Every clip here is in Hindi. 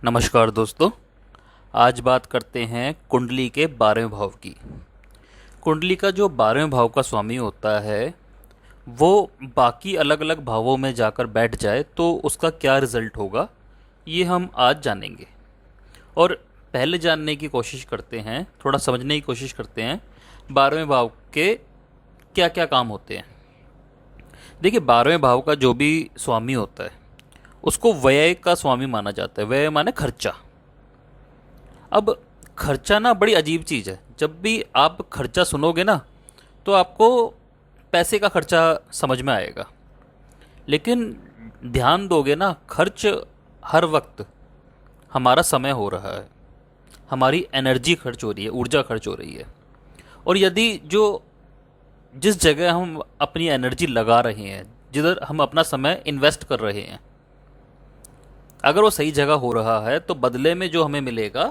नमस्कार दोस्तों। आज बात करते हैं कुंडली के 12वें भाव की। कुंडली का जो 12वें भाव का स्वामी होता है वो बाकी अलग अलग भावों में जाकर बैठ जाए तो उसका क्या रिजल्ट होगा, ये हम आज जानेंगे। और पहले जानने की कोशिश करते हैं, थोड़ा समझने की कोशिश करते हैं 12वें भाव के क्या क्या काम होते हैं। देखिए, 12वें भाव का जो भी स्वामी होता है उसको व्यय का स्वामी माना जाता है। व्यय माने खर्चा। अब खर्चा ना बड़ी अजीब चीज़ है। जब भी आप खर्चा सुनोगे ना तो आपको पैसे का खर्चा समझ में आएगा, लेकिन ध्यान दोगे ना, खर्च हर वक्त हमारा समय हो रहा है, हमारी एनर्जी खर्च हो रही है, ऊर्जा खर्च हो रही है। और यदि जो जिस जगह हम अपनी एनर्जी लगा रहे हैं, जिधर हम अपना समय इन्वेस्ट कर रहे हैं, अगर वो सही जगह हो रहा है तो बदले में जो हमें मिलेगा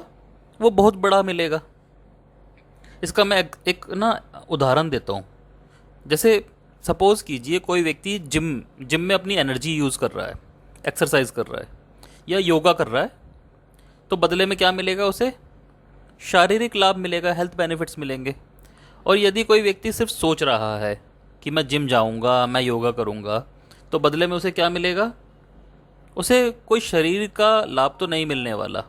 वो बहुत बड़ा मिलेगा। इसका मैं एक ना उदाहरण देता हूँ। जैसे सपोज कीजिए कोई व्यक्ति जिम जिम में अपनी एनर्जी यूज़ कर रहा है, एक्सरसाइज कर रहा है या योगा कर रहा है, तो बदले में क्या मिलेगा उसे? शारीरिक लाभ मिलेगा, हेल्थ बेनिफिट्स मिलेंगे। और यदि कोई व्यक्ति सिर्फ सोच रहा है कि मैं जिम जाऊंगा, मैं योगा करूंगा, तो बदले में उसे क्या मिलेगा? उसे कोई शरीर का लाभ तो नहीं मिलने वाला,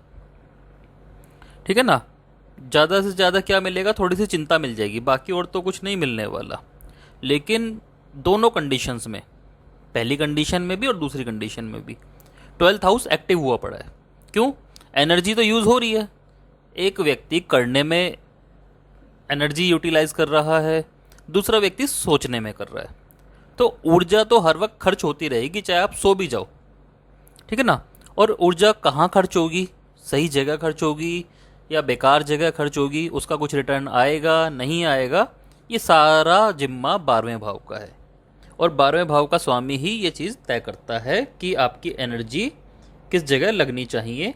ठीक है ना। ज़्यादा से ज़्यादा क्या मिलेगा? थोड़ी सी चिंता मिल जाएगी, बाकी और तो कुछ नहीं मिलने वाला। लेकिन दोनों कंडीशंस में, पहली कंडीशन में भी और दूसरी कंडीशन में भी, 12th हाउस एक्टिव हुआ पड़ा है। क्यों? एनर्जी तो यूज़ हो रही है। एक व्यक्ति करने में एनर्जी यूटिलाइज कर रहा है, दूसरा व्यक्ति सोचने में कर रहा है। तो ऊर्जा तो हर वक्त खर्च होती रहेगी, चाहे आप सो भी जाओ, ठीक है ना। और ऊर्जा कहाँ खर्च होगी? सही जगह खर्च होगी या बेकार जगह खर्च होगी, उसका कुछ रिटर्न आएगा नहीं आएगा, ये सारा जिम्मा 12वें भाव का है। और 12वें भाव का स्वामी ही ये चीज़ तय करता है कि आपकी एनर्जी किस जगह लगनी चाहिए।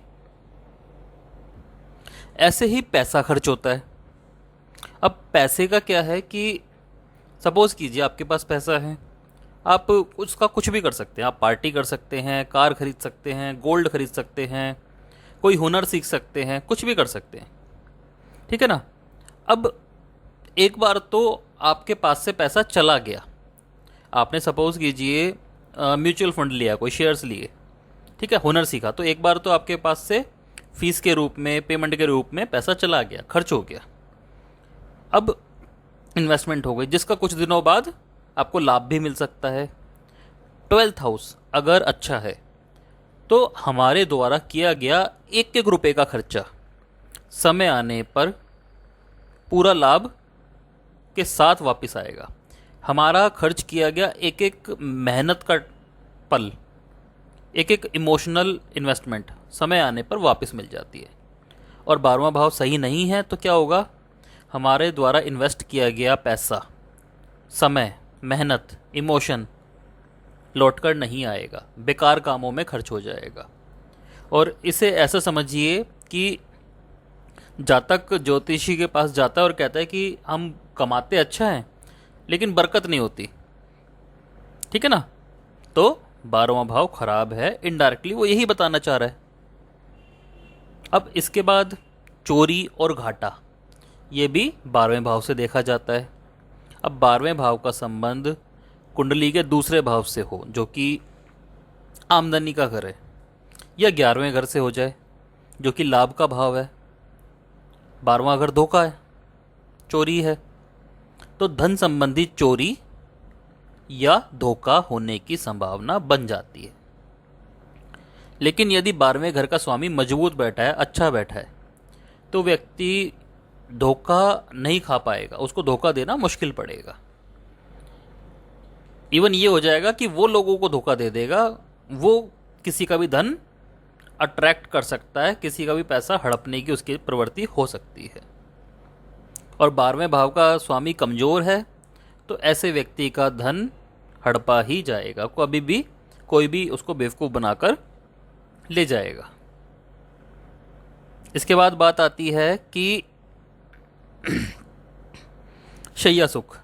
ऐसे ही पैसा खर्च होता है। अब पैसे का क्या है कि सपोज कीजिए आपके पास पैसा है, आप उसका कुछ भी कर सकते हैं। आप पार्टी कर सकते हैं, कार खरीद सकते हैं, गोल्ड खरीद सकते हैं, कोई हुनर सीख सकते हैं, कुछ भी कर सकते हैं, ठीक है ना। अब एक बार तो आपके पास से पैसा चला गया। आपने सपोज कीजिए म्यूचुअल फंड लिया, कोई शेयर्स लिए, ठीक है, हुनर सीखा, तो एक बार तो आपके पास से फीस के रूप में, पेमेंट के रूप में पैसा चला गया, खर्च हो गया। अब इन्वेस्टमेंट हो गई जिसका कुछ दिनों बाद आपको लाभ भी मिल सकता है। 12th हाउस अगर अच्छा है तो हमारे द्वारा किया गया एक एक रुपए का खर्चा समय आने पर पूरा लाभ के साथ वापस आएगा। हमारा खर्च किया गया एक एक मेहनत का पल, एक एक इमोशनल इन्वेस्टमेंट समय आने पर वापस मिल जाती है। और 12वां भाव सही नहीं है तो क्या होगा? हमारे द्वारा इन्वेस्ट किया गया पैसा, समय, मेहनत, इमोशन लौटकर नहीं आएगा, बेकार कामों में खर्च हो जाएगा। और इसे ऐसा समझिए कि जातक ज्योतिषी के पास जाता है और कहता है कि हम कमाते अच्छा हैं लेकिन बरकत नहीं होती, ठीक है ना। तो 12वां भाव खराब है, इनडायरेक्टली वो यही बताना चाह रहा है। अब इसके बाद चोरी और घाटा, ये भी 12वें भाव से देखा जाता है। अब 12वें भाव का संबंध कुंडली के दूसरे भाव से हो, जो कि आमदनी का घर है, या 11वें घर से हो जाए जो कि लाभ का भाव है। 12वां घर धोखा है, चोरी है, तो धन संबंधी चोरी या धोखा होने की संभावना बन जाती है। लेकिन यदि 12वें घर का स्वामी मजबूत बैठा है, अच्छा बैठा है, तो व्यक्ति धोखा नहीं खा पाएगा, उसको धोखा देना मुश्किल पड़ेगा। इवन ये हो जाएगा कि वो लोगों को धोखा दे देगा, वो किसी का भी धन अट्रैक्ट कर सकता है, किसी का भी पैसा हड़पने की उसकी प्रवृत्ति हो सकती है। और 12वें भाव का स्वामी कमज़ोर है तो ऐसे व्यक्ति का धन हड़पा ही जाएगा, कभी भी कोई भी उसको बेवकूफ़ बनाकर ले जाएगा। इसके बाद बात आती है कि शैया सुख।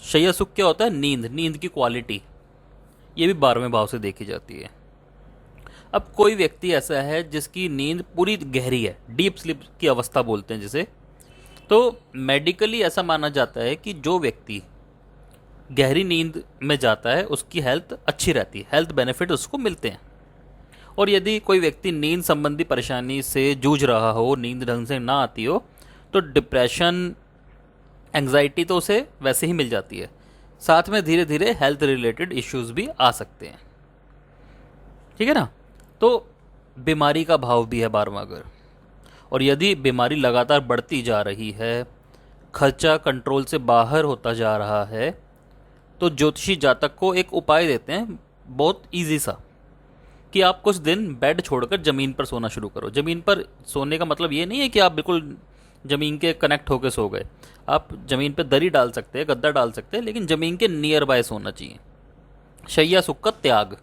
शैया सुख क्या होता है? नींद, नींद की क्वालिटी, ये भी 12वें भाव से देखी जाती है। अब कोई व्यक्ति ऐसा है जिसकी नींद पूरी गहरी है, डीप स्लीप की अवस्था बोलते हैं जिसे, तो मेडिकली ऐसा माना जाता है कि जो व्यक्ति गहरी नींद में जाता है उसकी हेल्थ अच्छी रहती है, हेल्थ बेनिफिट उसको मिलते हैं। और यदि कोई व्यक्ति नींद संबंधी परेशानी से जूझ रहा हो, नींद ढंग से ना आती हो, तो डिप्रेशन, एंग्जाइटी तो उसे वैसे ही मिल जाती है, साथ में धीरे धीरे हेल्थ रिलेटेड इश्यूज भी आ सकते हैं। ठीक है ना। तो बीमारी का भाव भी है 12वां घर, और यदि बीमारी लगातार बढ़ती जा रही है, खर्चा कंट्रोल से बाहर होता जा रहा है, तो ज्योतिषी जातक को एक उपाय देते हैं बहुत इजी सा, कि आप कुछ दिन बेड छोड़कर ज़मीन पर सोना शुरू करो। ज़मीन पर सोने का मतलब ये नहीं है कि आप बिल्कुल ज़मीन के कनेक्ट होकर सो गए। आप ज़मीन पर दरी डाल सकते हैं, गद्दा डाल सकते हैं, लेकिन ज़मीन के नियर बाय सोना चाहिए। शैया सुख का त्याग,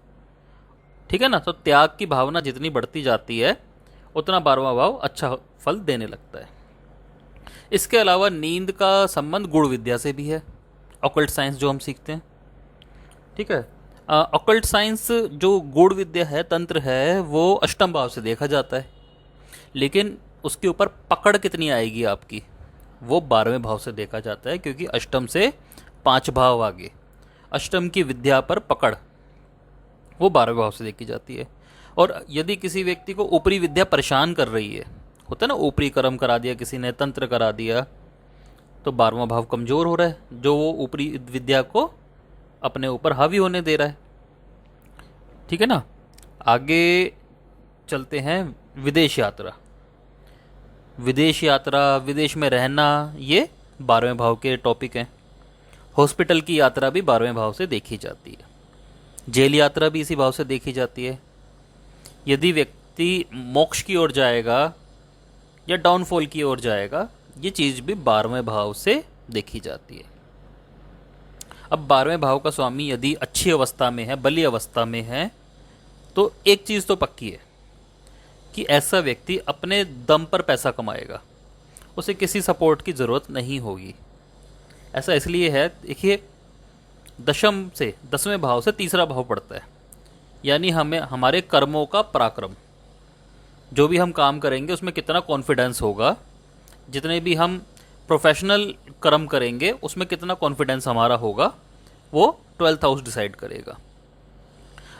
ठीक है ना। तो त्याग की भावना जितनी बढ़ती जाती है उतना 12वां भाव अच्छा फल देने लगता है। इसके अलावा नींद का संबंध गुण विद्या से भी है, ऑकल्ट साइंस जो हम सीखते हैं। ठीक है। ऑकल्ट साइंस जो गूढ़ विद्या है, तंत्र है, वो अष्टम भाव से देखा जाता है, लेकिन उसके ऊपर पकड़ कितनी आएगी आपकी, वो 12वें भाव से देखा जाता है, क्योंकि अष्टम से 5 भाव आगे अष्टम की विद्या पर पकड़ वो 12वें भाव से देखी जाती है। और यदि किसी व्यक्ति को ऊपरी विद्या परेशान कर रही है, होता है ना, ऊपरी कर्म करा दिया किसी ने, तंत्र करा दिया, तो 12वां भाव कमज़ोर हो रहा है, जो वो ऊपरी विद्या को अपने ऊपर हावी होने दे रहा है। ठीक है ना। आगे चलते हैं, विदेश यात्रा। विदेश यात्रा, विदेश में रहना, ये 12वें भाव के टॉपिक हैं। हॉस्पिटल की यात्रा भी 12वें भाव से देखी जाती है। जेल यात्रा भी इसी भाव से देखी जाती है। यदि व्यक्ति मोक्ष की ओर जाएगा या डाउनफॉल की ओर जाएगा, ये चीज़ भी 12वें भाव से देखी जाती है। अब 12वें भाव का स्वामी यदि अच्छी अवस्था में है, बली अवस्था में है, तो एक चीज़ तो पक्की है कि ऐसा व्यक्ति अपने दम पर पैसा कमाएगा, उसे किसी सपोर्ट की ज़रूरत नहीं होगी। ऐसा इसलिए है, देखिए, दशम से 10वें भाव से तीसरा भाव पड़ता है, यानी हमें हमारे कर्मों का पराक्रम, जो भी हम काम करेंगे उसमें कितना कॉन्फिडेंस होगा, जितने भी हम प्रोफेशनल कर्म करेंगे उसमें कितना कॉन्फिडेंस हमारा होगा, वो 12th हाउस डिसाइड करेगा।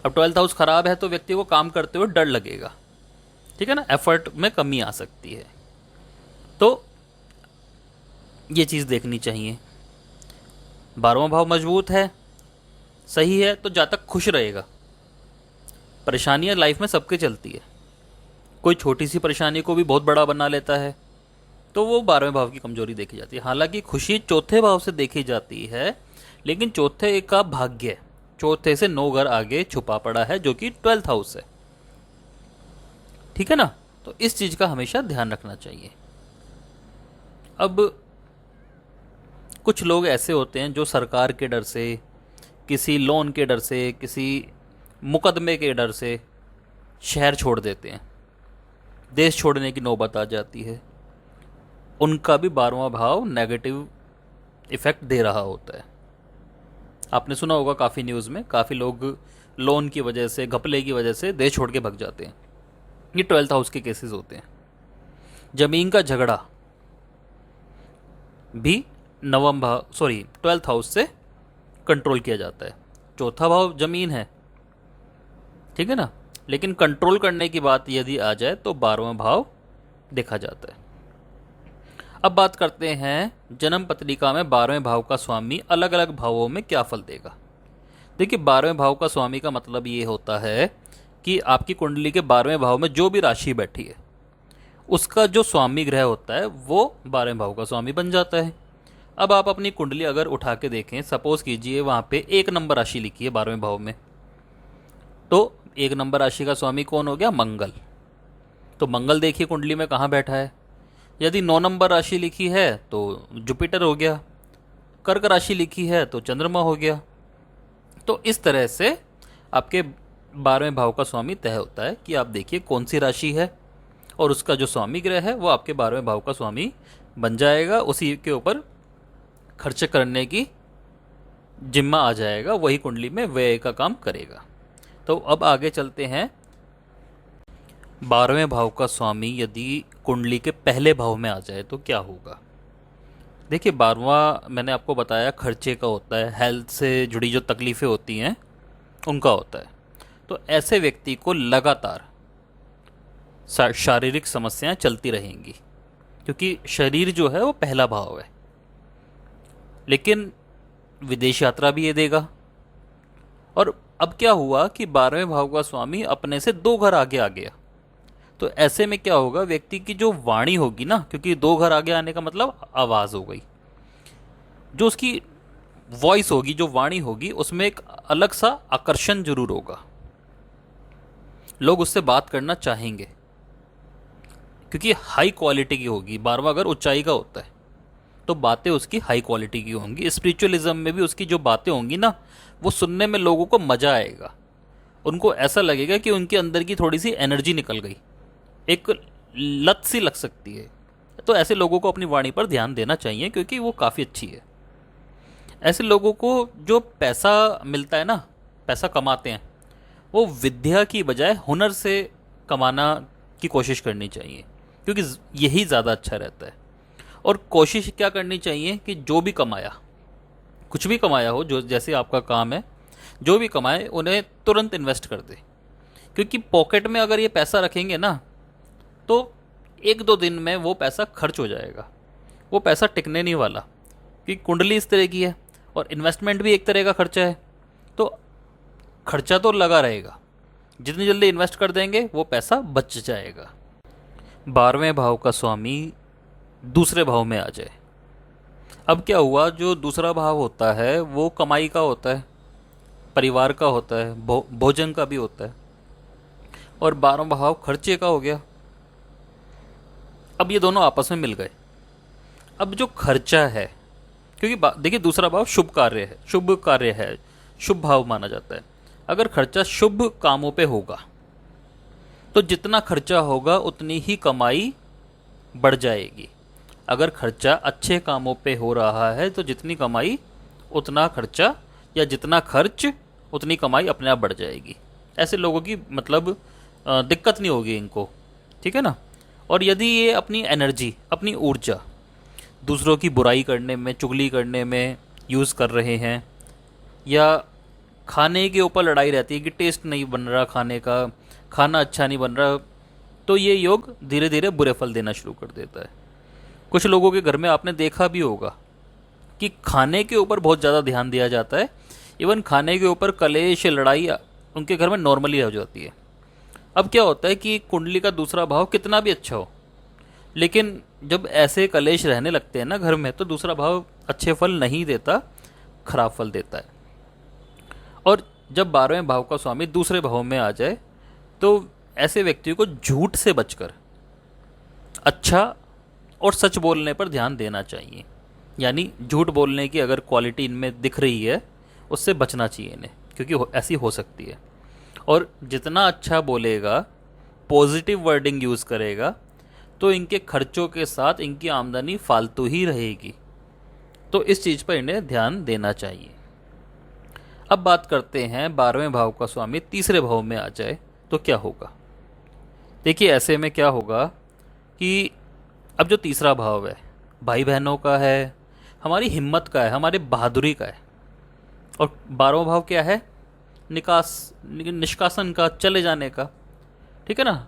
अब 12th हाउस खराब है तो व्यक्ति को काम करते हुए डर लगेगा, ठीक है ना, एफर्ट में कमी आ सकती है। तो ये चीज़ देखनी चाहिए। 12वां भाव मजबूत है, सही है, तो जातक खुश रहेगा। परेशानियां लाइफ में सबके चलती है, कोई छोटी सी परेशानी को भी बहुत बड़ा बना लेता है, तो वो 12वें भाव की कमजोरी देखी जाती है। हालांकि खुशी चौथे भाव से देखी जाती है, लेकिन चौथे का भाग्य चौथे से 9 घर आगे छुपा पड़ा है, जो कि 12th हाउस है। ठीक है ना। तो इस चीज का हमेशा ध्यान रखना चाहिए। अब कुछ लोग ऐसे होते हैं जो सरकार के डर से, किसी लोन के डर से, किसी मुकदमे के डर से शहर छोड़ देते हैं, देश छोड़ने की नौबत आ जाती है। उनका भी 12वां भाव नेगेटिव इफेक्ट दे रहा होता है। आपने सुना होगा काफ़ी न्यूज़ में, काफ़ी लोग लोन की वजह से, घपले की वजह से देश छोड़ के भग जाते हैं। ये 12th हाउस के केसेस होते हैं। जमीन का झगड़ा भी 12th हाउस से कंट्रोल किया जाता है। चौथा भाव जमीन है, ठीक है ना, लेकिन कंट्रोल करने की बात यदि आ जाए तो 12वां भाव देखा जाता है। अब बात करते हैं जन्म पत्रिका में 12वें भाव का स्वामी अलग अलग भावों में क्या फल देगा। देखिए, 12वें भाव का स्वामी का मतलब ये होता है कि आपकी कुंडली के 12वें भाव में जो भी राशि बैठी है, उसका जो स्वामी ग्रह होता है वो 12वें भाव का स्वामी बन जाता है। अब आप अपनी कुंडली अगर उठा के देखें, सपोज कीजिए वहाँ पे 1 नंबर राशि लिखी है 12वें भाव में, तो 1 नंबर राशि का स्वामी कौन हो गया? मंगल। तो मंगल देखिए कुंडली में कहाँ बैठा है। यदि 9 नंबर राशि लिखी है तो जुपिटर हो गया, कर्क राशि लिखी है तो चंद्रमा हो गया। तो इस तरह से आपके 12वें भाव का स्वामी तय होता है कि आप देखिए कौन सी राशि है और उसका जो स्वामी ग्रह है वो आपके 12वें भाव का स्वामी बन जाएगा। उसी के ऊपर खर्च करने की जिम्मा आ जाएगा, वही कुंडली में व्यय का काम करेगा। तो अब आगे चलते हैं 12वें भाव का स्वामी यदि कुंडली के पहले भाव में आ जाए तो क्या होगा। देखिए, 12वां मैंने आपको बताया खर्चे का होता है, हेल्थ से जुड़ी जो तकलीफ़ें होती हैं उनका होता है। तो ऐसे व्यक्ति को लगातार शारीरिक समस्याएं चलती रहेंगी, क्योंकि शरीर जो है वो पहला भाव है। लेकिन विदेश यात्रा भी ये देगा। और अब क्या हुआ कि 12वें भाव का स्वामी अपने से 2 घर आगे आ गया। तो ऐसे में क्या होगा, व्यक्ति की जो वाणी होगी ना, क्योंकि 2 घर आगे आने का मतलब आवाज़ हो गई, जो उसकी वॉइस होगी, जो वाणी होगी, उसमें एक अलग सा आकर्षण जरूर होगा। लोग उससे बात करना चाहेंगे, क्योंकि हाई क्वालिटी की होगी। 12वां घर ऊंचाई का होता है, तो बातें उसकी हाई क्वालिटी की होंगी। स्पिरिचुअलिज्म में भी उसकी जो बातें होंगी ना, वो सुनने में लोगों को मज़ा आएगा। उनको ऐसा लगेगा कि उनके अंदर की थोड़ी सी एनर्जी निकल गई, एक लत सी लग सकती है। तो ऐसे लोगों को अपनी वाणी पर ध्यान देना चाहिए, क्योंकि वो काफ़ी अच्छी है। ऐसे लोगों को जो पैसा मिलता है ना, पैसा कमाते हैं, वो विद्या की बजाय हुनर से कमाना की कोशिश करनी चाहिए, क्योंकि यही ज़्यादा अच्छा रहता है। और कोशिश क्या करनी चाहिए कि जो भी कमाया, कुछ भी कमाया हो, जो जैसे आपका काम है, जो भी कमाए उन्हें तुरंत इन्वेस्ट कर दे। क्योंकि पॉकेट में अगर ये पैसा रखेंगे ना, तो 1-2 दिन में वो पैसा खर्च हो जाएगा, वो पैसा टिकने नहीं वाला। क्योंकि कुंडली इस तरह की है और इन्वेस्टमेंट भी एक तरह का खर्चा है, तो खर्चा तो लगा रहेगा। जितनी जल्दी इन्वेस्ट कर देंगे वो पैसा बच जाएगा। 12वें भाव का स्वामी दूसरे भाव में आ जाए। अब क्या हुआ, जो दूसरा भाव होता है वो कमाई का होता है, परिवार का होता है, भोजन का भी होता है, और 12वां भाव खर्चे का हो गया। अब ये दोनों आपस में मिल गए। अब जो खर्चा है, क्योंकि देखिए दूसरा भाव शुभ कार्य है, शुभ कार्य है, शुभ भाव माना जाता है। अगर खर्चा शुभ कामों पे होगा तो जितना खर्चा होगा उतनी ही कमाई बढ़ जाएगी। अगर खर्चा अच्छे कामों पे हो रहा है तो जितनी कमाई उतना खर्चा, या जितना खर्च उतनी कमाई अपने आप बढ़ जाएगी। ऐसे लोगों की मतलब दिक्कत नहीं होगी इनको, ठीक है ना। और यदि ये अपनी एनर्जी, अपनी ऊर्जा दूसरों की बुराई करने में, चुगली करने में यूज़ कर रहे हैं, या खाने के ऊपर लड़ाई रहती है कि टेस्ट नहीं बन रहा खाने का, खाना अच्छा नहीं बन रहा, तो ये योग धीरे धीरे बुरे फल देना शुरू कर देता है। कुछ लोगों के घर में आपने देखा भी होगा कि खाने के ऊपर बहुत ज़्यादा ध्यान दिया जाता है। इवन खाने के ऊपर कलेश, लड़ाई उनके घर में नॉर्मली हो जाती है। अब क्या होता है कि कुंडली का दूसरा भाव कितना भी अच्छा हो, लेकिन जब ऐसे कलेश रहने लगते हैं ना घर में, तो दूसरा भाव अच्छे फल नहीं देता, खराब फल देता है। और जब 12वें भाव का स्वामी दूसरे भाव में आ जाए तो ऐसे व्यक्ति को झूठ से बचकर अच्छा और सच बोलने पर ध्यान देना चाहिए। यानी झूठ बोलने की अगर क्वालिटी इनमें दिख रही है, उससे बचना चाहिए इन्हें, क्योंकि ऐसी हो सकती है। और जितना अच्छा बोलेगा, पॉजिटिव वर्डिंग यूज़ करेगा, तो इनके खर्चों के साथ इनकी आमदनी फालतू ही रहेगी। तो इस चीज़ पर इन्हें ध्यान देना चाहिए। अब बात करते हैं 12वें भाव का स्वामी तीसरे भाव में आ जाए तो क्या होगा। देखिए, ऐसे में क्या होगा कि अब जो तीसरा भाव है भाई बहनों का है, हमारी हिम्मत का है, हमारी बहादुरी का है। और 12वां भाव क्या है, निष्कासन का, चले जाने का, ठीक है ना,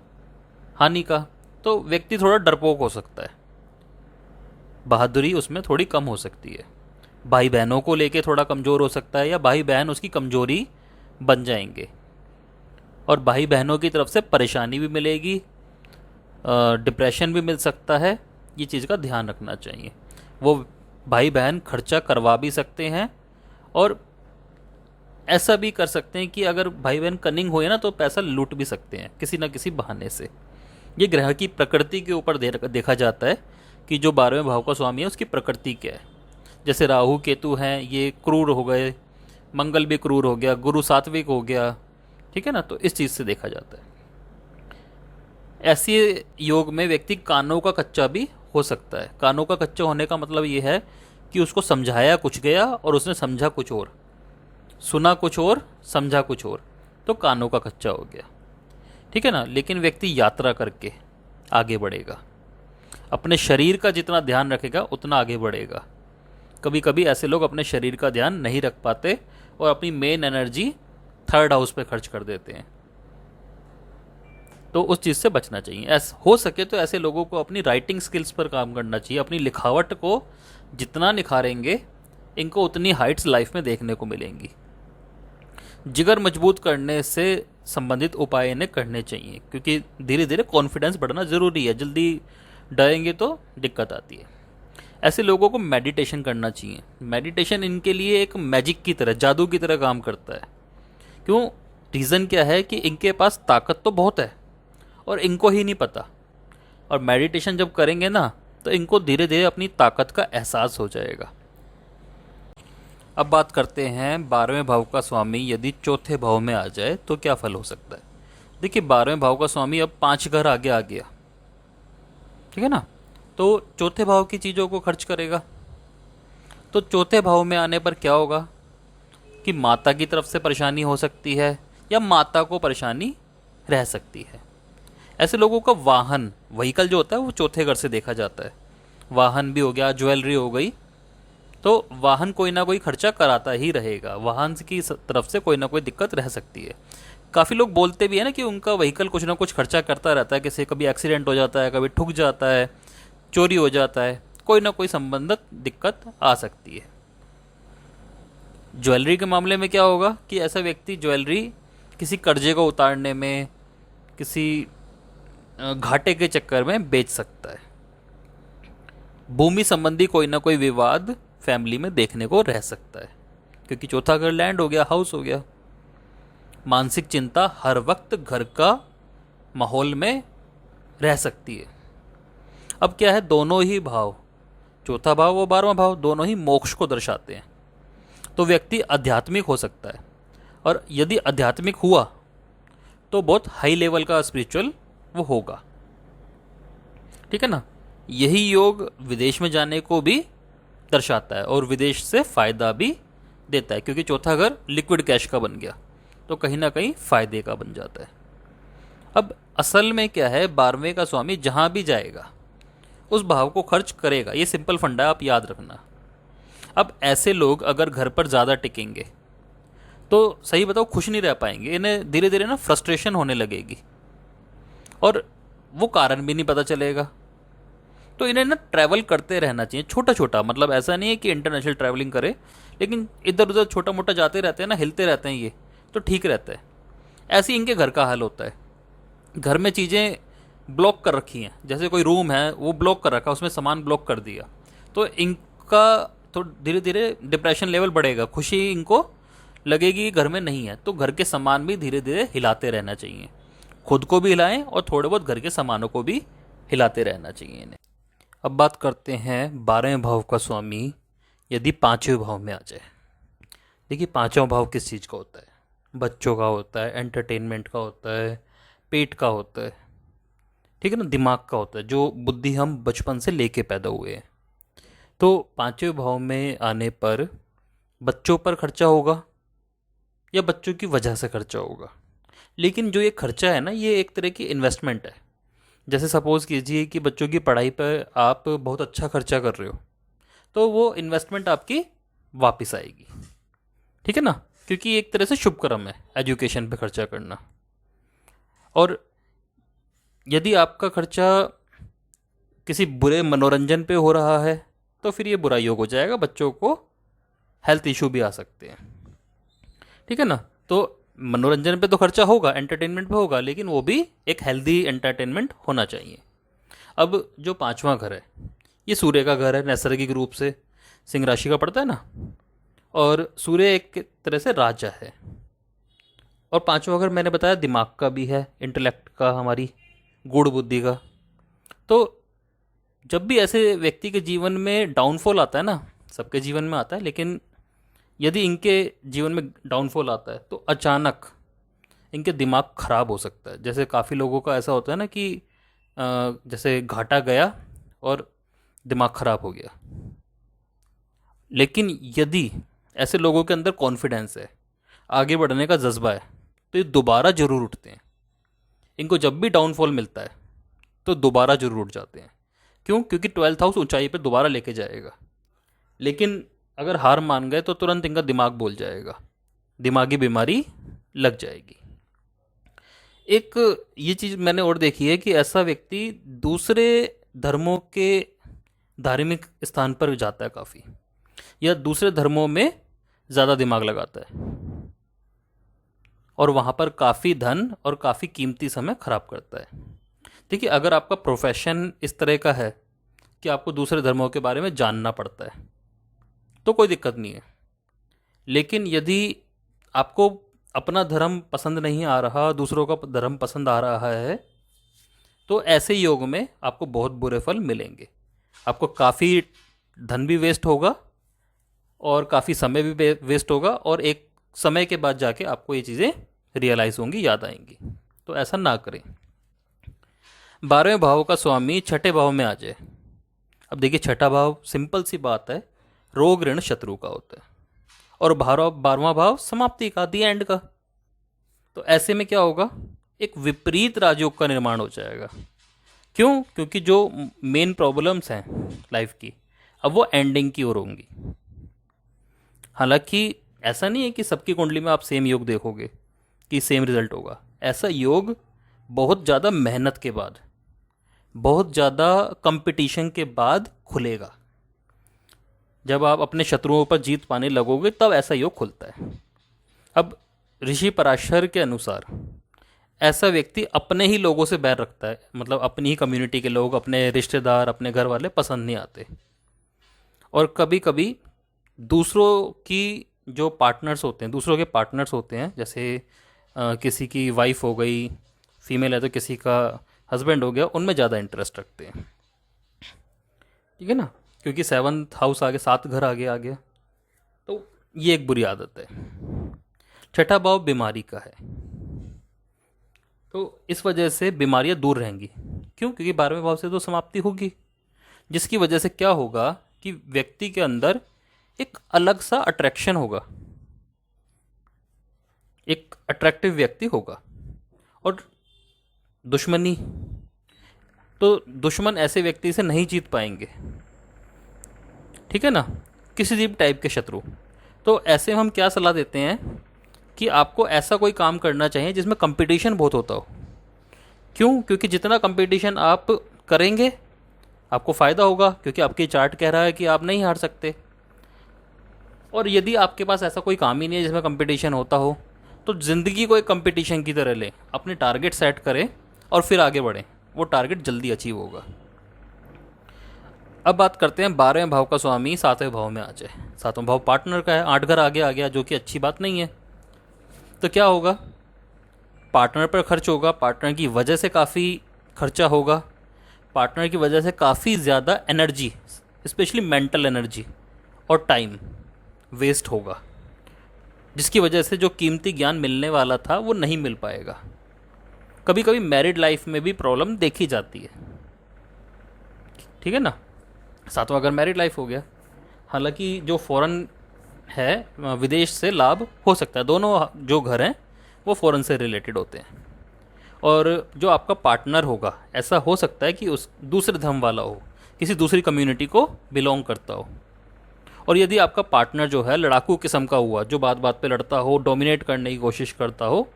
हानि का। तो व्यक्ति थोड़ा डरपोक हो सकता है, बहादुरी उसमें थोड़ी कम हो सकती है। भाई बहनों को लेके थोड़ा कमज़ोर हो सकता है, या भाई बहन उसकी कमज़ोरी बन जाएंगे। और भाई बहनों की तरफ से परेशानी भी मिलेगी, डिप्रेशन भी मिल सकता है। ये चीज़ का ध्यान रखना चाहिए। वो भाई बहन खर्चा करवा भी सकते हैं, और ऐसा भी कर सकते हैं कि अगर भाई बहन कनिंग हुए ना, तो पैसा लूट भी सकते हैं किसी न किसी बहाने से। ये ग्रह की प्रकृति के ऊपर देखा जाता है कि जो 12वें भाव का स्वामी है उसकी प्रकृति क्या है। जैसे राहु केतु हैं, ये क्रूर हो गए, मंगल भी क्रूर हो गया, गुरु सात्विक हो गया, ठीक है ना। तो इस चीज़ से देखा जाता है। ऐसे योग में व्यक्ति कानों का कच्चा भी हो सकता है। कानों का कच्चा होने का मतलब ये है कि उसको समझाया कुछ गया और उसने समझा कुछ और, सुना कुछ और, समझा कुछ और, तो कानों का कच्चा हो गया। ठीक है ना। लेकिन व्यक्ति यात्रा करके आगे बढ़ेगा, अपने शरीर का जितना ध्यान रखेगा उतना आगे बढ़ेगा। कभी कभी ऐसे लोग अपने शरीर का ध्यान नहीं रख पाते और अपनी मेन एनर्जी थर्ड हाउस पे खर्च कर देते हैं। तो उस चीज़ से बचना चाहिए। ऐसा हो सके तो ऐसे लोगों को अपनी राइटिंग स्किल्स पर काम करना चाहिए। अपनी लिखावट को जितना निखारेंगे, इनको उतनी हाइट्स लाइफ में देखने को मिलेंगी। जिगर मजबूत करने से संबंधित उपाय इन्हें करने चाहिए, क्योंकि धीरे धीरे कॉन्फिडेंस बढ़ना ज़रूरी है। जल्दी डरेंगे तो दिक्कत आती है। ऐसे लोगों को मेडिटेशन करना चाहिए। मेडिटेशन इनके लिए एक मैजिक की तरह, जादू की तरह काम करता है। क्यों? रीज़न क्या है कि इनके पास ताकत तो बहुत है और इनको ही नहीं पता। और मेडिटेशन जब करेंगे ना, तो इनको धीरे धीरे अपनी ताकत का एहसास हो जाएगा। अब बात करते हैं 12वें भाव का स्वामी यदि चौथे भाव में आ जाए तो क्या फल हो सकता है। देखिए, 12वें भाव का स्वामी अब 5 घर आगे आ गया, ठीक है ना। तो चौथे भाव की चीज़ों को खर्च करेगा। तो चौथे भाव में आने पर क्या होगा कि माता की तरफ से परेशानी हो सकती है या माता को परेशानी रह सकती है। ऐसे लोगों का वाहन, व्हीकल जो होता है वो चौथे घर से देखा जाता है। वाहन भी हो गया, ज्वेलरी हो गई। तो वाहन कोई ना कोई खर्चा कराता ही रहेगा। वाहन की तरफ से कोई ना कोई दिक्कत रह सकती है। काफ़ी लोग बोलते भी है ना कि उनका व्हीकल कुछ ना कुछ खर्चा करता रहता है। किसी कभी एक्सीडेंट हो जाता है, कभी ठुक जाता है, चोरी हो जाता है, कोई ना कोई संबंधित दिक्कत आ सकती है। ज्वेलरी के मामले में क्या होगा कि ऐसा व्यक्ति ज्वेलरी किसी कर्जे को उतारने में, किसी घाटे के चक्कर में बेच सकता है। भूमि संबंधी कोई ना कोई विवाद फैमिली में देखने को रह सकता है, क्योंकि चौथा घर लैंड हो गया, हाउस हो गया। मानसिक चिंता हर वक्त घर का माहौल में रह सकती है। अब क्या है, दोनों ही भाव, चौथा भाव और 12वां भाव, दोनों ही मोक्ष को दर्शाते हैं। तो व्यक्ति आध्यात्मिक हो सकता है, और यदि आध्यात्मिक हुआ तो बहुत हाई लेवल का स्पिरिचुअल वो होगा, ठीक है ना। यही योग विदेश में जाने को भी दर्शाता है और विदेश से फायदा भी देता है, क्योंकि चौथा घर लिक्विड कैश का बन गया तो कहीं ना कहीं फायदे का बन जाता है। अब असल में क्या है, 12वें का स्वामी जहां भी जाएगा उस भाव को खर्च करेगा। ये सिंपल फंडा है, आप याद रखना। अब ऐसे लोग अगर घर पर ज़्यादा टिकेंगे तो सही बताओ खुश नहीं रह पाएंगे। इन्हें धीरे धीरे ना फ्रस्ट्रेशन होने लगेगी और वो कारण भी नहीं पता चलेगा। तो इन्हें ना ट्रैवल करते रहना चाहिए, छोटा छोटा। मतलब ऐसा नहीं है कि इंटरनेशनल ट्रैवलिंग करे, लेकिन इधर उधर छोटा मोटा जाते रहते हैं ना, हिलते रहते हैं, ये तो ठीक रहता है। ऐसे ही इनके घर का हाल होता है। घर में चीज़ें ब्लॉक कर रखी हैं, जैसे कोई रूम है वो ब्लॉक कर रखा, उसमें सामान ब्लॉक कर दिया, तो इनका तो धीरे धीरे डिप्रेशन लेवल बढ़ेगा। खुशी इनको लगेगी घर में नहीं है, तो घर के सामान भी धीरे धीरे हिलाते रहना चाहिए। खुद को भी हिलाएं और थोड़े बहुत घर के सामानों को भी हिलाते रहना चाहिए इन्हें। अब बात करते हैं 12वें भाव का स्वामी यदि 5वें भाव में आ जाए। देखिए, 5वां भाव किस चीज़ का होता है? बच्चों का होता है, एंटरटेनमेंट का होता है, पेट का होता है, ठीक है ना, दिमाग का होता है, जो बुद्धि हम बचपन से लेके पैदा हुए हैं। तो 5वें भाव में आने पर बच्चों पर खर्चा होगा या बच्चों की वजह से खर्चा होगा। लेकिन जो ये खर्चा है ना, ये एक तरह की इन्वेस्टमेंट है। जैसे सपोज़ कीजिए कि बच्चों की पढ़ाई पर आप बहुत अच्छा खर्चा कर रहे हो, तो वो इन्वेस्टमेंट आपकी वापस आएगी, ठीक है ना, क्योंकि एक तरह से शुभ कर्म है एजुकेशन पे खर्चा करना। और यदि आपका खर्चा किसी बुरे मनोरंजन पे हो रहा है तो फिर ये बुरा योग हो जाएगा, बच्चों को हेल्थ इशू भी आ सकते हैं, ठीक है ना। तो मनोरंजन पे तो खर्चा होगा, एंटरटेनमेंट पे होगा, लेकिन वो भी एक हेल्दी एंटरटेनमेंट होना चाहिए। अब जो 5वां घर है, ये सूर्य का घर है, नैसर्गिक रूप से सिंह राशि का पड़ता है ना, और सूर्य एक तरह से राजा है। और 5वां घर मैंने बताया दिमाग का भी है, इंटेलेक्ट का, हमारी गूढ़ बुद्धि का। तो जब भी ऐसे व्यक्ति के जीवन में डाउनफॉल आता है ना, सबके जीवन में आता है, लेकिन यदि इनके जीवन में डाउनफॉल आता है तो अचानक इनके दिमाग खराब हो सकता है। जैसे काफ़ी लोगों का ऐसा होता है ना कि जैसे घाटा गया और दिमाग खराब हो गया। लेकिन यदि ऐसे लोगों के अंदर कॉन्फिडेंस है, आगे बढ़ने का जज्बा है, तो ये दोबारा जरूर उठते हैं। इनको जब भी डाउनफॉल मिलता है तो दोबारा जरूर उठ जाते हैं। क्यों? क्योंकि 12th हाउस ऊंचाई पे दोबारा लेके जाएगा। लेकिन अगर हार मान गए तो तुरंत इनका दिमाग बोल जाएगा, दिमागी बीमारी लग जाएगी। एक ये चीज़ मैंने और देखी है कि ऐसा व्यक्ति दूसरे धर्मों के धार्मिक स्थान पर जाता है काफ़ी, या दूसरे धर्मों में ज़्यादा दिमाग लगाता है और वहाँ पर काफ़ी धन और काफ़ी कीमती समय खराब करता है। देखिए, अगर आपका प्रोफेशन इस तरह का है कि आपको दूसरे धर्मों के बारे में जानना पड़ता है तो कोई दिक्कत नहीं है। लेकिन यदि आपको अपना धर्म पसंद नहीं आ रहा, दूसरों का धर्म पसंद आ रहा है, तो ऐसे योग में आपको बहुत बुरे फल मिलेंगे। आपको काफ़ी धन भी वेस्ट होगा और काफ़ी समय भी वेस्ट होगा, और एक समय के बाद जाके आपको ये चीज़ें रियलाइज़ होंगी, याद आएंगी। तो ऐसा ना करें। 12वें भाव का स्वामी छठे भाव में आ जाए। अब देखिए, छठा भाव सिंपल सी बात है, रोग ऋण शत्रु का होता है, और 12वां भाव समाप्ति का, दी एंड का। तो ऐसे में क्या होगा? एक विपरीत राजयोग का निर्माण हो जाएगा। क्यों? क्योंकि जो मेन प्रॉब्लम्स हैं लाइफ की, अब वो एंडिंग की ओर होंगी। हालांकि ऐसा नहीं है कि सबकी कुंडली में आप सेम योग देखोगे कि सेम रिजल्ट होगा। ऐसा योग बहुत ज़्यादा मेहनत के बाद, बहुत ज़्यादा कंपटीशन के बाद खुलेगा। जब आप अपने शत्रुओं पर जीत पाने लगोगे तब ऐसा योग खुलता है। अब ऋषि पराशर के अनुसार ऐसा व्यक्ति अपने ही लोगों से बैर रखता है, मतलब अपनी ही कम्युनिटी के लोग, अपने रिश्तेदार, अपने घर वाले पसंद नहीं आते। और कभी कभी दूसरों की जो पार्टनर्स होते हैं, दूसरों के पार्टनर्स होते हैं, जैसे किसी की वाइफ हो गई, फीमेल है तो किसी का हस्बैंड हो गया, उनमें ज़्यादा इंटरेस्ट रखते हैं। ठीक है ना? क्योंकि 7th हाउस आगे, 7 घर आगे आ गया, तो ये एक बुरी आदत है। छठा भाव बीमारी का है, तो इस वजह से बीमारियां दूर रहेंगी। क्यों? क्योंकि 12वें भाव से तो समाप्ति होगी, जिसकी वजह से क्या होगा कि व्यक्ति के अंदर एक अलग सा अट्रैक्शन होगा, एक अट्रैक्टिव व्यक्ति होगा। और दुश्मनी, तो दुश्मन ऐसे व्यक्ति से नहीं जीत पाएंगे। ठीक है ना? किसी भी टाइप के शत्रु। तो ऐसे हम क्या सलाह देते हैं कि आपको ऐसा कोई काम करना चाहिए जिसमें कंपटीशन बहुत होता हो। क्यों? क्योंकि जितना कंपटीशन आप करेंगे आपको फ़ायदा होगा, क्योंकि आपकी चार्ट कह रहा है कि आप नहीं हार सकते। और यदि आपके पास ऐसा कोई काम ही नहीं है जिसमें कंपटीशन होता हो, तो ज़िंदगी को एक कंपटीशन की तरह लें, अपने टारगेट सेट करें और फिर आगे बढ़ें, वो टारगेट जल्दी अचीव होगा। अब बात करते हैं 12वें भाव का स्वामी 7वें भाव में आ जाए। 7वां भाव पार्टनर का है, 8 घर आगे आ गया, जो कि अच्छी बात नहीं है। तो क्या होगा? पार्टनर पर खर्च होगा, पार्टनर की वजह से काफ़ी खर्चा होगा, पार्टनर की वजह से काफ़ी ज़्यादा एनर्जी, स्पेशली मेंटल एनर्जी और टाइम वेस्ट होगा, जिसकी वजह से जो कीमती ज्ञान मिलने वाला था वो नहीं मिल पाएगा। कभी कभी मैरिड लाइफ में भी प्रॉब्लम देखी जाती है। ठीक है ना? 7वां घर मैरिड लाइफ हो गया। हालांकि जो फॉरेन है, विदेश से लाभ हो सकता है, दोनों जो घर हैं वो फॉरेन से रिलेटेड होते हैं। और जो आपका पार्टनर होगा, ऐसा हो सकता है कि उस दूसरे धर्म वाला हो, किसी दूसरी कम्युनिटी को बिलोंग करता हो। और यदि आपका पार्टनर जो है लड़ाकू किस्म का हुआ, जो बात बात पे लड़ता हो, डोमिनेट करने की कोशिश करता हो,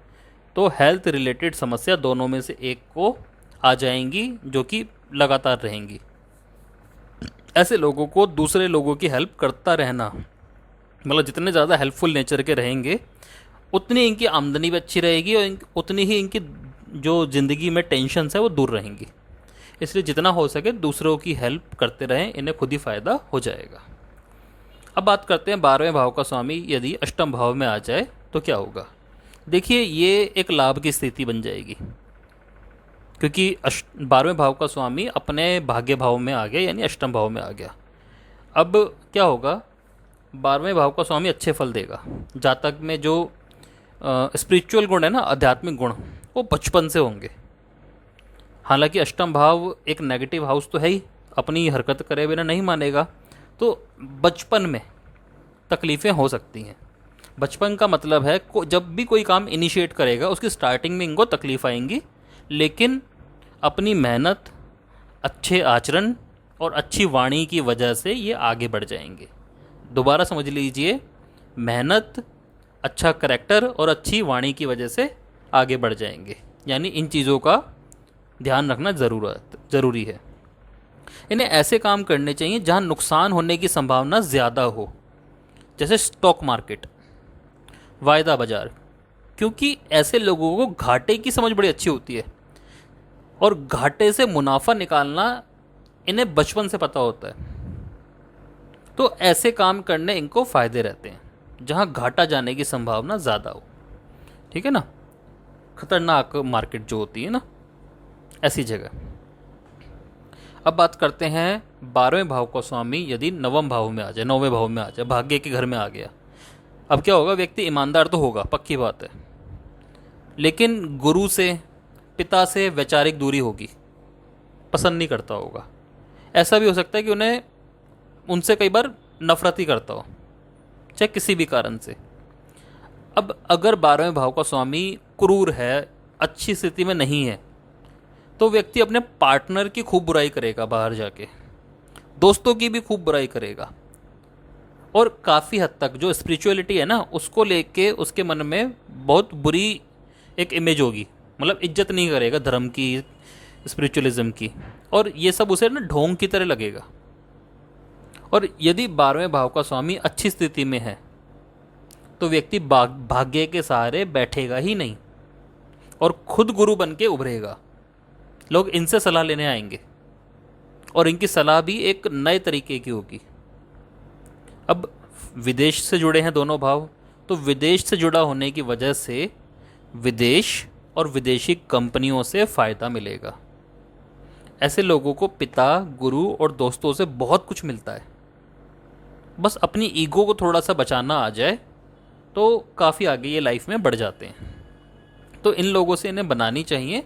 तो हेल्थ रिलेटेड समस्या दोनों में से एक को आ जाएंगी, जो कि लगातार रहेंगी। ऐसे लोगों को दूसरे लोगों की हेल्प करता रहना, मतलब जितने ज़्यादा हेल्पफुल नेचर के रहेंगे उतनी इनकी आमदनी भी अच्छी रहेगी और उतनी ही इनकी जो ज़िंदगी में टेंशन है वो दूर रहेंगी। इसलिए जितना हो सके दूसरों की हेल्प करते रहें, इन्हें खुद ही फ़ायदा हो जाएगा। अब बात करते हैं 12वें भाव का स्वामी यदि अष्टम भाव में आ जाए तो क्या होगा। देखिए, ये एक लाभ की स्थिति बन जाएगी, क्योंकि 12वें भाव का स्वामी अपने भाग्य भाव में आ गया, यानी अष्टम भाव में आ गया। अब क्या होगा? 12वें भाव का स्वामी अच्छे फल देगा। जातक में जो स्पिरिचुअल गुण है ना, आध्यात्मिक गुण, वो बचपन से होंगे। हालांकि अष्टम भाव एक नेगेटिव हाउस तो है ही, अपनी हरकत करे बिना नहीं मानेगा, तो बचपन में तकलीफ़ें हो सकती हैं। बचपन का मतलब है जब भी कोई काम इनिशिएट करेगा उसकी स्टार्टिंग में इनको तकलीफ आएंगी, लेकिन अपनी मेहनत, अच्छे आचरण और अच्छी वाणी की वजह से ये आगे बढ़ जाएंगे। दोबारा समझ लीजिए, मेहनत, अच्छा करैक्टर और अच्छी वाणी की वजह से आगे बढ़ जाएंगे। यानी इन चीज़ों का ध्यान रखना ज़रूरी है। इन्हें ऐसे काम करने चाहिए जहां नुकसान होने की संभावना ज़्यादा हो, जैसे स्टॉक मार्केट, वायदा बाजार, क्योंकि ऐसे लोगों को घाटे की समझ बड़ी अच्छी होती है और घाटे से मुनाफा निकालना इन्हें बचपन से पता होता है। तो ऐसे काम करने इनको फ़ायदे रहते हैं जहां घाटा जाने की संभावना ज़्यादा हो। ठीक है ना, खतरनाक मार्केट जो होती है ना, ऐसी जगह। अब बात करते हैं 12वें भाव का स्वामी यदि नवम भाव में आ जाए, 9वें भाव में आ जाए, भाग्य के घर में आ गया। अब क्या होगा, व्यक्ति ईमानदार तो होगा, पक्की बात है, लेकिन गुरु से, पिता से वैचारिक दूरी होगी, पसंद नहीं करता होगा। ऐसा भी हो सकता है कि उन्हें उनसे कई बार नफरत ही करता हो, चाहे किसी भी कारण से। अब अगर 12वें भाव का स्वामी क्रूर है, अच्छी स्थिति में नहीं है, तो व्यक्ति अपने पार्टनर की खूब बुराई करेगा, बाहर जाके दोस्तों की भी खूब बुराई करेगा, और काफ़ी हद तक जो स्पिरिचुअलिटी है ना, उसको लेके उसके मन में बहुत बुरी एक इमेज होगी। मतलब इज्जत नहीं करेगा धर्म की, स्पिरिचुअलिज्म की, और ये सब उसे ना ढोंग की तरह लगेगा। और यदि 12वें भाव का स्वामी अच्छी स्थिति में है तो व्यक्ति भाग्य के सहारे बैठेगा ही नहीं और खुद गुरु बन के उभरेगा। लोग इनसे सलाह लेने आएंगे और इनकी सलाह भी एक नए तरीके की होगी। अब विदेश से जुड़े हैं दोनों भाव, तो विदेश से जुड़ा होने की वजह से विदेश और विदेशी कंपनियों से फ़ायदा मिलेगा। ऐसे लोगों को पिता, गुरु और दोस्तों से बहुत कुछ मिलता है। बस अपनी ईगो को थोड़ा सा बचाना आ जाए तो काफ़ी आगे ये लाइफ में बढ़ जाते हैं। तो इन लोगों से इन्हें बनानी चाहिए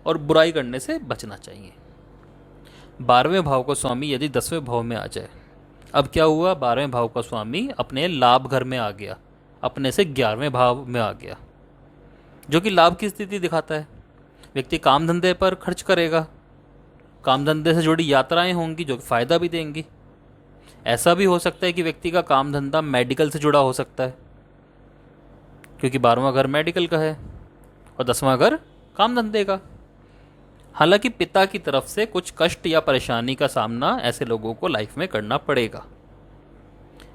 और बुराई करने से बचना चाहिए। 12वें भाव का स्वामी यदि 10वें भाव में आ जाए, अब क्या हुआ, 12वें भाव का स्वामी अपने लाभ घर में आ गया, अपने से 11वें भाव में आ गया, जो कि लाभ की स्थिति दिखाता है। व्यक्ति काम धंधे पर खर्च करेगा, काम धंधे से जुड़ी यात्राएं होंगी जो फ़ायदा भी देंगी। ऐसा भी हो सकता है कि व्यक्ति का काम धंधा मेडिकल से जुड़ा हो सकता है, क्योंकि 12वां घर मेडिकल का है और 10वां घर काम धंधे का। हालांकि पिता की तरफ से कुछ कष्ट या परेशानी का सामना ऐसे लोगों को लाइफ में करना पड़ेगा।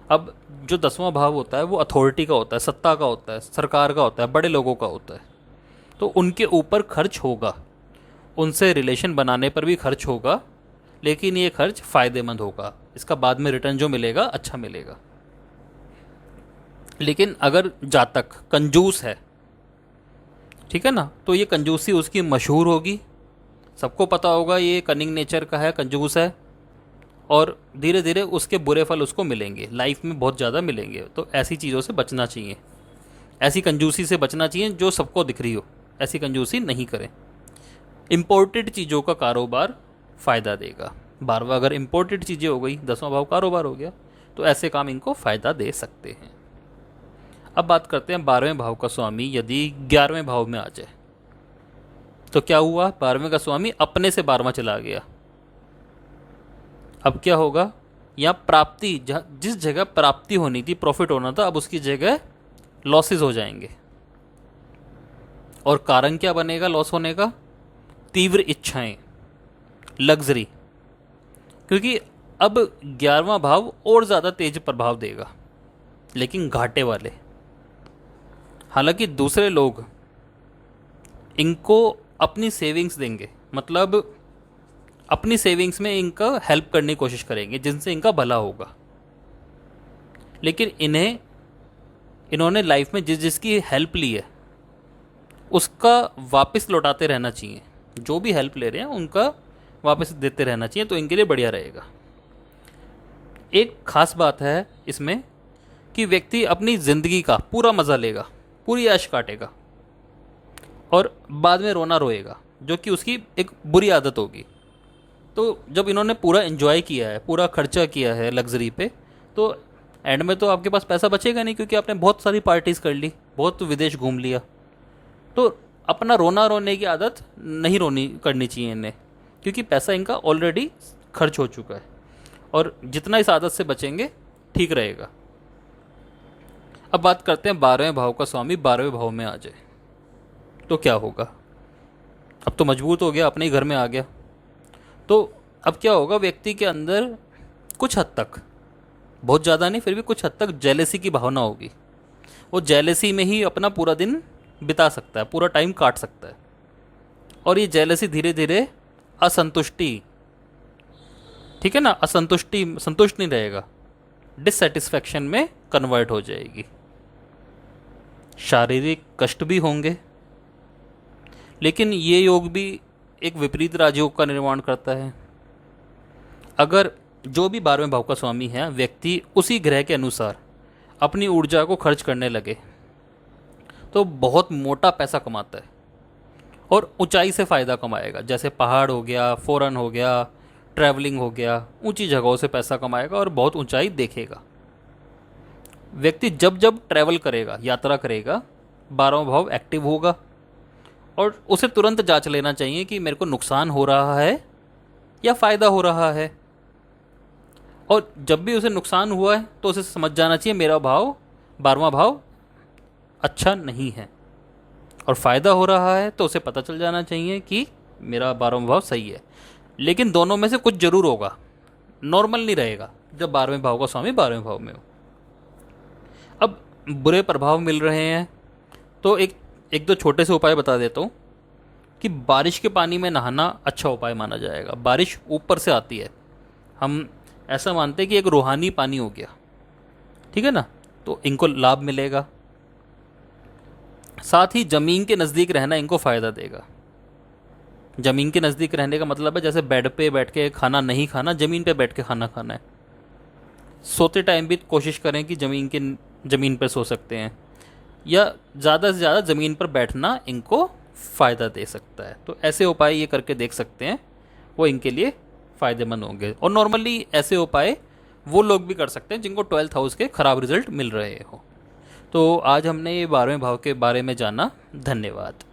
अब जो 10वां भाव होता है वो अथॉरिटी का होता है, सत्ता का होता है, सरकार का होता है, बड़े लोगों का होता है। तो उनके ऊपर खर्च होगा, उनसे रिलेशन बनाने पर भी खर्च होगा, लेकिन ये खर्च फ़ायदेमंद होगा। इसका बाद में रिटर्न जो मिलेगा अच्छा मिलेगा। लेकिन अगर जातक कंजूस है, ठीक है ना, तो ये कंजूसी उसकी मशहूर होगी, सबको पता होगा ये कनिंग नेचर का है, कंजूस है, और धीरे धीरे उसके बुरे फल उसको मिलेंगे, लाइफ में बहुत ज़्यादा मिलेंगे। तो ऐसी चीज़ों से बचना चाहिए, ऐसी कंजूसी से बचना चाहिए जो सबको दिख रही हो। ऐसी कंजूसी नहीं करें। इम्पोर्टेड चीज़ों का कारोबार फ़ायदा देगा। 12वां अगर इम्पोर्टेड चीज़ें हो गई, 10वां भाव कारोबार हो गया, तो ऐसे काम इनको फ़ायदा दे सकते हैं। अब बात करते हैं 12वें भाव का स्वामी यदि 11वें भाव में आ जाए, तो क्या हुआ, 12वें का स्वामी अपने से 12वां चला गया। अब क्या होगा, यहाँ प्राप्ति, जिस जगह प्राप्ति होनी थी, प्रॉफिट होना था, अब उसकी जगह लॉसेस हो जाएंगे। और कारण क्या बनेगा लॉस होने का, तीव्र इच्छाएं, लग्जरी, क्योंकि अब 11वां भाव और ज़्यादा तेज प्रभाव देगा, लेकिन घाटे वाले। हालांकि दूसरे लोग इनको अपनी सेविंग्स देंगे, मतलब अपनी सेविंग्स में इनका हेल्प करने की कोशिश करेंगे, जिनसे इनका भला होगा। लेकिन इन्होंने लाइफ में जिसकी हेल्प ली है उसका वापस लौटाते रहना चाहिए। जो भी हेल्प ले रहे हैं उनका वापस देते रहना चाहिए, तो इनके लिए बढ़िया रहेगा। एक खास बात है इसमें कि व्यक्ति अपनी ज़िंदगी का पूरा मज़ा लेगा, पूरी ऐश काटेगा, और बाद में रोना रोएगा, जो कि उसकी एक बुरी आदत होगी। तो जब इन्होंने पूरा एंजॉय किया है, पूरा खर्चा किया है लग्जरी पे, तो एंड में तो आपके पास पैसा बचेगा नहीं, क्योंकि आपने बहुत सारी पार्टीज़ कर ली, बहुत विदेश घूम लिया। तो अपना रोना रोने की आदत नहीं रोनी करनी चाहिए इन्हें, क्योंकि पैसा इनका ऑलरेडी खर्च हो चुका है, और जितना इस आदत से बचेंगे ठीक रहेगा। अब बात करते हैं 12वें भाव का स्वामी 12वें भाव में आ जाए तो क्या होगा। अब तो मजबूत हो गया, अपने ही घर में आ गया, तो अब क्या होगा, व्यक्ति के अंदर कुछ हद तक, बहुत ज़्यादा नहीं फिर भी कुछ हद तक जेलेसी की भावना होगी। वो जेलेसी में ही अपना पूरा दिन बिता सकता है, पूरा टाइम काट सकता है, और ये जेलेसी धीरे धीरे असंतुष्टि, ठीक है ना, असंतुष्टि, संतुष्ट नहीं रहेगा, डिससेटिस्फैक्शन में कन्वर्ट हो जाएगी। शारीरिक कष्ट भी होंगे, लेकिन ये योग भी एक विपरीत राजयोग का निर्माण करता है। अगर जो भी 12वें भाव का स्वामी है व्यक्ति उसी ग्रह के अनुसार अपनी ऊर्जा को खर्च करने लगे तो बहुत मोटा पैसा कमाता है और ऊंचाई से फ़ायदा कमाएगा। जैसे पहाड़ हो गया, फॉरेन हो गया, ट्रैवलिंग हो गया, ऊंची जगहों से पैसा कमाएगा और बहुत ऊंचाई देखेगा। व्यक्ति जब जब ट्रैवल करेगा, यात्रा करेगा, 12वां भाव एक्टिव होगा और उसे तुरंत जांच लेना चाहिए कि मेरे को नुकसान हो रहा है या फ़ायदा हो रहा है। और जब भी उसे नुकसान हुआ है तो उसे समझ जाना चाहिए मेरा भाव, 12वां भाव अच्छा नहीं है, और फ़ायदा हो रहा है तो उसे पता चल जाना चाहिए कि मेरा 12वां भाव सही है। लेकिन दोनों में से कुछ जरूर होगा, नॉर्मल नहीं रहेगा जब 12वें भाव का स्वामी 12वें भाव में हो। अब बुरे प्रभाव मिल रहे हैं तो एक दो छोटे से उपाय बता देता हूँ कि बारिश के पानी में नहाना अच्छा उपाय माना जाएगा। बारिश ऊपर से आती है, हम ऐसा मानते हैं कि एक रूहानी पानी हो गया, ठीक है ना, तो इनको लाभ मिलेगा। साथ ही ज़मीन के नज़दीक रहना इनको फ़ायदा देगा। ज़मीन के नज़दीक रहने का मतलब है जैसे बेड पे बैठ के खाना नहीं खाना, ज़मीन पे बैठ के खाना खाना है। सोते टाइम भी कोशिश करें कि ज़मीन पर सो सकते हैं, या ज़्यादा से ज़्यादा ज़मीन पर बैठना इनको फ़ायदा दे सकता है। तो ऐसे उपाय ये करके देख सकते हैं, वो इनके लिए फ़ायदेमंद होंगे। और नॉर्मली ऐसे उपाय वो लोग भी कर सकते हैं जिनको 12th हाउस के ख़राब रिजल्ट मिल रहे हो। तो आज हमने ये 12वें भाव के बारे में जाना। धन्यवाद।